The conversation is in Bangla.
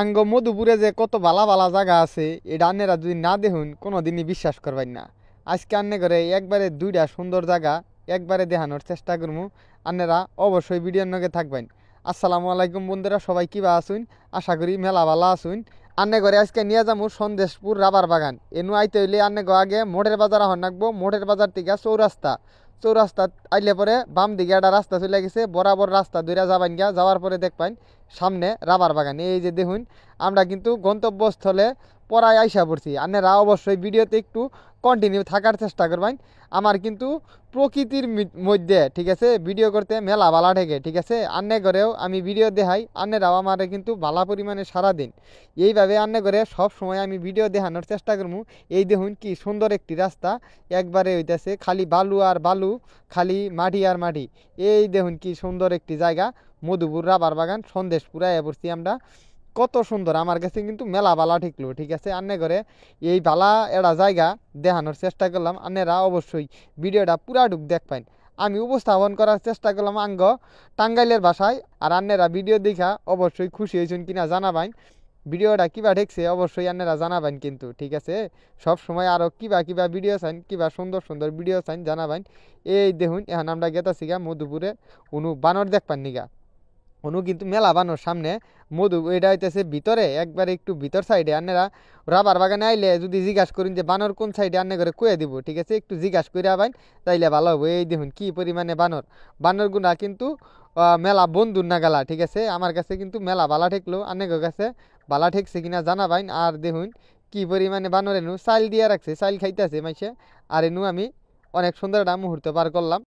আঙ্গ মধুপুরে যে কত বালা বালা জায়গা আছে এটা আন্নেরা যদি না দেখুন কোনোদিনই বিশ্বাস করবেন না। আজকে আন্নে করে একবারে দুইটা সুন্দর জায়গা একবারে দেখানোর চেষ্টা করবো। আন্নেরা অবশ্যই ভিডিওর নগে থাকবেন। আসসালামু আলাইকুম বন্ধুরা, সবাই কিবা আসুন, আশা করি মেলা ভালো আসুন। আন্নে করে আজকে নিয়ে যাবো সন্দেশপুর রাবার বাগান। এনু আইতে হইলে আন্নে গো আগে মোড়ের বাজার আহন রাখবো। মোড়ের বাজার থেকে চৌরাস্তা, চৌরাস্তা আইলে পরে বাম দিকে একটা রাস্তা চলে গেছে, বরাবর রাস্তা দুইটা যাবেন গিয়া, যাওয়ার পরে দেখবেন সামনে রাবার বাগান। এই যে দেখুন আমরা কিন্তু গন্তব্যস্থলে পড়ায় আইসা পড়ছি। আপনারা অবশ্যই ভিডিওতে একটু কন্টিনিউ থাকার চেষ্টা করবেন। আমার কিন্তু প্রকৃতির মধ্যে ঠিক আছে ভিডিও করতে মেলা ভালো ঠেকে, ঠিক আছে। আন্নে করেও আমি ভিডিও দেখাই, আন্নেরাও আমার কিন্তু ভালো পরিমাণে সারা দিন এইভাবে আন্নে করে সব সময় আমি ভিডিও দেখানোর চেষ্টা করবো। এই দেখুন কি সুন্দর একটি রাস্তা, একবারে হইতেছে খালি বালু আর বালু, খালি মাটি আর মাটি। এই দেখুন কি সুন্দর একটি জায়গা, মধুপুর রাবার বাগান সন্দেশপুরা পড়ছি আমরা। কত সুন্দর, আমার কাছে কিন্তু মেলা বালা ঠিকলো, ঠিক আছে। আন্নে করে এই বালা এরা জায়গা দেখানোর চেষ্টা করলাম। আন্নেরা অবশ্যই ভিডিওটা পুরা ঢুক দেখবেন। আমি উপস্থাপন করার চেষ্টা করলাম আঙ্গ টাঙ্গাইলের ভাষায়। আর আন্নেরা ভিডিও দেখা অবশ্যই খুশি হয়েছেন কিনা জানাবেন। ভিডিওটা কিবা ঠেকছে অবশ্যই আন্নেরা জানাবেন কিন্তু, ঠিক আছে। সব সময় আরও কিবা কিবা ভিডিও চান, কিবা সুন্দর সুন্দর ভিডিও চান জানাবেন। এই দেখুন এখন আমরা গেতাছি গা মধুপুরে, উনু বানর দেখবেন নিগা। অনু কিন্তু মেলা বানোর সামনে মধু, এটা হইতেছে ভিতরে একবারে একটু ভিতর সাইডে। আন্নেরা রাবার বাগানে আইলে যদি জিজ্ঞাসা করেন যে বানর কোন সাইডে, আন্নে করে কয়ে দিব, ঠিক আছে। একটু জিজ্ঞাসা করে আবেন, তাইলে ভালো হবে। এই দেখুন কি পরিমাণে বানর, বানরগুনা কিন্তু মেলা বন্ধুর না গেলা, ঠিক আছে। আমার কাছে কিন্তু মেলা বালা ঠেকলো, আন্নের কাছে বালা ঠেকছে কিনা জানাবেন। আর দেখুন কি পরিমাণে বানর, এনু চাইল দিয়ে রাখছে, চাইল খাইতেছে মাইসে। আর এনু আমি অনেক সুন্দর একটা মুহূর্ত পার করলাম।